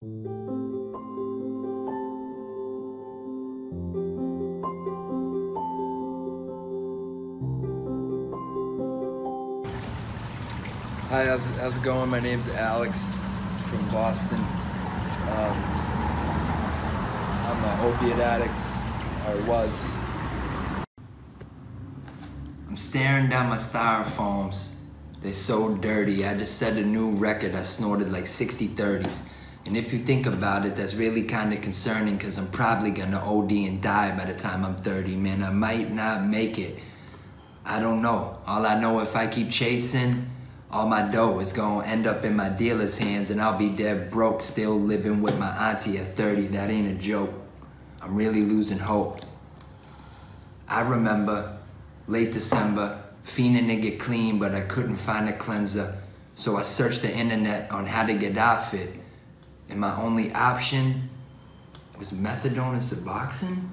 Hi, how's it going? My name's Alex from Boston. I'm an opiate addict, or was. I'm staring down my styrofoams. They're so dirty. I just set a new record. I snorted like 60 30s. And if you think about it, that's really kind of concerning, because I'm probably gonna OD and die by the time I'm 30. Man, I might not make it. I don't know. All I know, if I keep chasing, all my dough is gonna end up in my dealer's hands, and I'll be dead broke, still living with my auntie at 30. That ain't a joke. I'm really losing hope. I remember late December, fiending to get clean, but I couldn't find a cleanser. So I searched the internet on how to get off it, and my only option was methadone and Suboxone?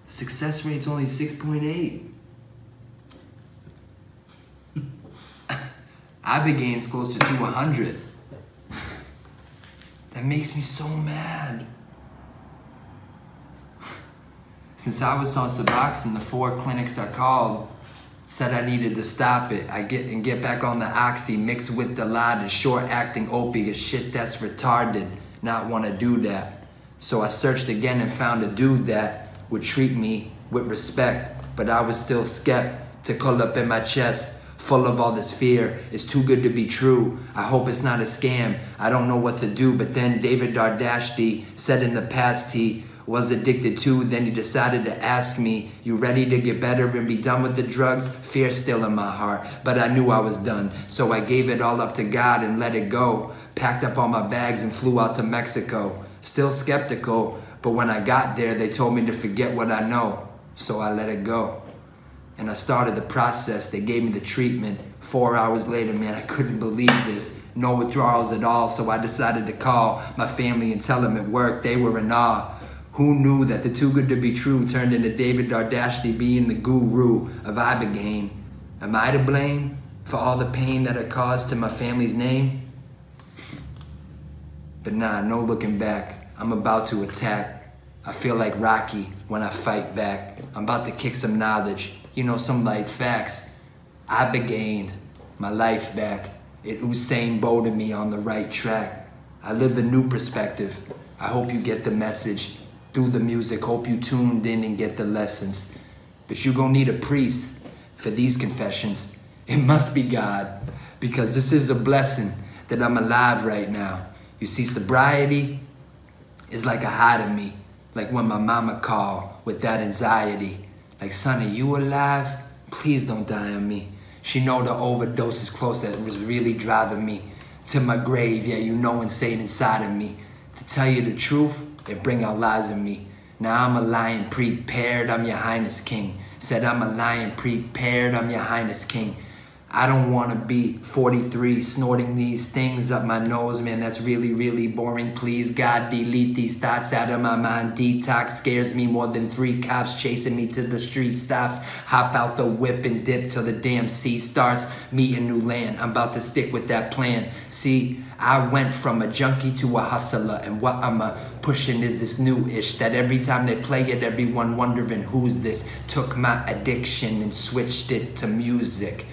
Success rate's only 6.8. Ibogaine's closer to 100. That makes me so mad. Since I was on Suboxone, the 4 clinics I called said I needed to stop it. I get back on the oxy, mixed with the lot of short-acting opiates, shit that's retarded, not wanna do that. So I searched again and found a dude that would treat me with respect, but I was still skeptical up in my chest, full of all this fear. It's too good to be true. I hope it's not a scam. I don't know what to do. But then David Dardashti said in the past he was addicted too. Then he decided to ask me, you ready to get better and be done with the drugs? Fear still in my heart, but I knew I was done. So I gave it all up to God and let it go. Packed up all my bags and flew out to Mexico. Still skeptical, but when I got there, they told me to forget what I know. So I let it go. And I started the process. They gave me the treatment. 4 hours later, man, I couldn't believe this. No withdrawals at all, so I decided to call my family and tell them it worked. They were in awe. Who knew that the too good to be true turned into David Dardashti being the guru of Ibogaine? Am I to blame for all the pain that I caused to my family's name? But nah, no looking back. I'm about to attack. I feel like Rocky when I fight back. I'm about to kick some knowledge. You know, some light facts. I begained my life back. It Usain Bolted me on the right track. I live a new perspective. I hope you get the message through the music. Hope you tuned in and get the lessons. But you gon' need a priest for these confessions. It must be God, because this is a blessing that I'm alive right now. You see, sobriety is like a high to me. Like when my mama called with that anxiety. Like, son, are you alive? Please don't die on me. She know the overdose is close, that was really driving me to my grave. Yeah, you know, insane inside of me. To tell you the truth, it bring out lies in me. Now I'm a lion prepared, I'm your highness king. Said I'm a lion prepared, I'm your highness king. I don't want to be 43 snorting these things up my nose, man, that's really, really boring. Please, God, delete these thoughts out of my mind. Detox scares me more than 3 cops chasing me to the street stops. Hop out the whip and dip till the damn sea starts. Meet a new land, I'm about to stick with that plan. See, I went from a junkie to a hustler, and what I'm pushing is this new-ish, that every time they play it, everyone wondering who's this. Took my addiction and switched it to music.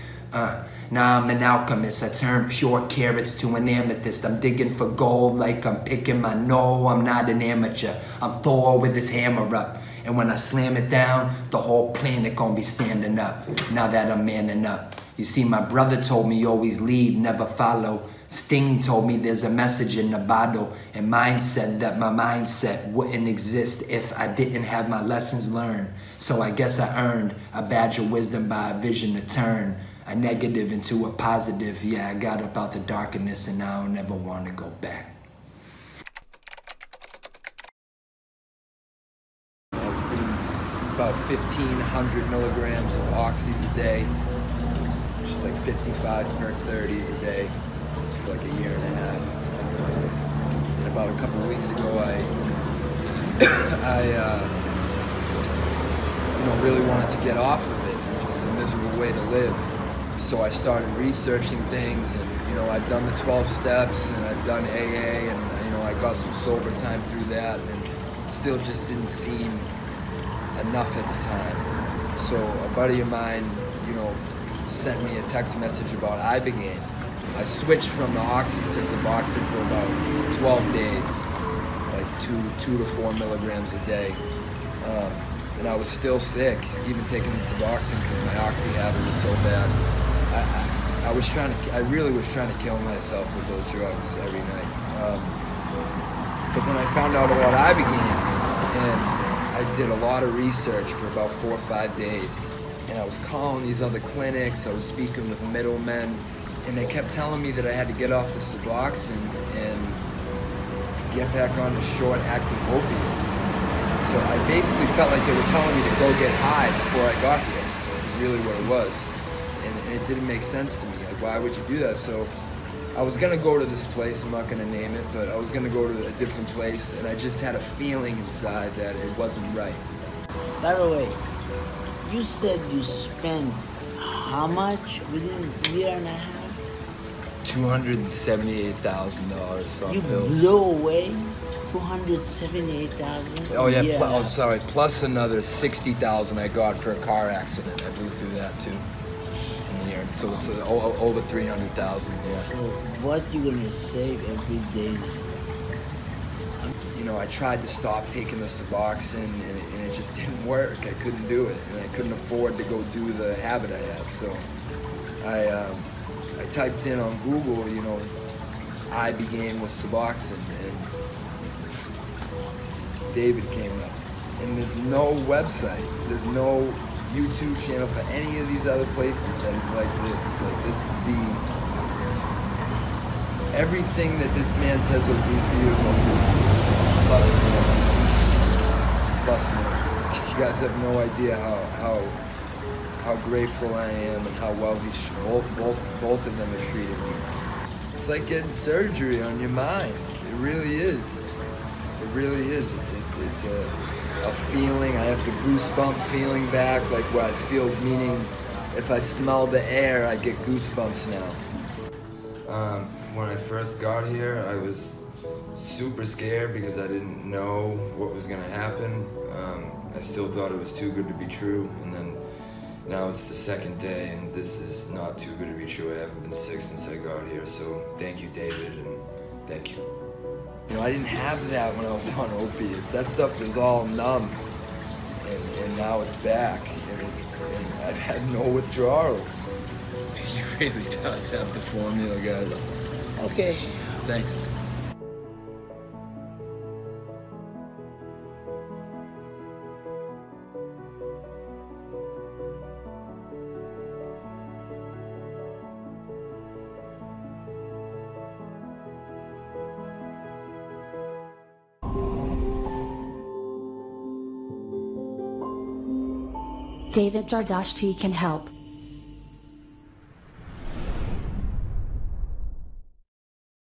Now I'm an alchemist. I turn pure carrots to an amethyst. I'm digging for gold like I'm picking my no, I'm not an amateur. I'm Thor with his hammer up. And when I slam it down, the whole planet gonna be standing up. Now that I'm manning up. You see, my brother told me always lead, never follow. Sting told me there's a message in the bottle. And mine said that my mindset wouldn't exist if I didn't have my lessons learned. So I guess I earned a badge of wisdom by a vision to turn a negative into a positive. Yeah, I got up out the darkness and I don't ever want to go back. I was doing about 1,500 milligrams of oxys a day, which is like 55 30s a day for like a year and a half. And about a couple of weeks ago, I really wanted to get off of it. It was just a miserable way to live. So I started researching things, and You know, I've done the 12 steps and I've done AA, and you know, I got some sober time through that, and it still just didn't seem enough at the time. So a buddy of mine, you know, sent me a text message about Ibogaine. I switched from the oxys to Suboxone for about 12 days, like 2 to 4 milligrams a day. And I was still sick, even taking the Suboxone, because my oxy habit was so bad. I really was trying to kill myself with those drugs every night. But then I found out about Ibogaine, and I did a lot of research for about 4 or 5 days. And I was calling these other clinics, I was speaking with middlemen, and they kept telling me that I had to get off the Suboxone and get back on the short-acting opiates. So I basically felt like they were telling me to go get high before I got here. Is really what it was. And it didn't make sense to me. Like, why would you do that? So I was gonna go to this place, I'm not gonna name it, but I was gonna go to a different place, and I just had a feeling inside that it wasn't right. By the way, you said you spent how much within a year and a half? $278,000 on pills. You blew away $278,000? Oh yeah, sorry, plus another $60,000 I got for a car accident. I blew through that too in the year. So it's over $300,000, yeah. So what you gonna save every day now? You know, I tried to stop taking the Suboxone, and it just didn't work. I couldn't do it, and I couldn't afford to go do the habit I had. So I typed in on Google, you know, Ibogaine with Suboxone, and David came up. And there's no website, there's no YouTube channel for any of these other places that is like this. Like, this is everything that this man says will do for you, will do for you. Plus more. Plus more. You guys have no idea how grateful I am and how well both of them have treated me. It's like getting surgery on your mind. It really is. It really is. It's a feeling. I have the goosebump feeling back, like what I feel, meaning if I smell the air, I get goosebumps now. When I first got here, I was super scared because I didn't know what was gonna happen. I still thought it was too good to be true, and then now it's the second day, and this is not too good to be true. I haven't been sick since I got here, so thank you, David, and thank you. You know, I didn't have that when I was on opiates. That stuff was all numb, and now it's back, and I've had no withdrawals. He really does have the formula, guys. Okay. Thanks. David Dardashti can help.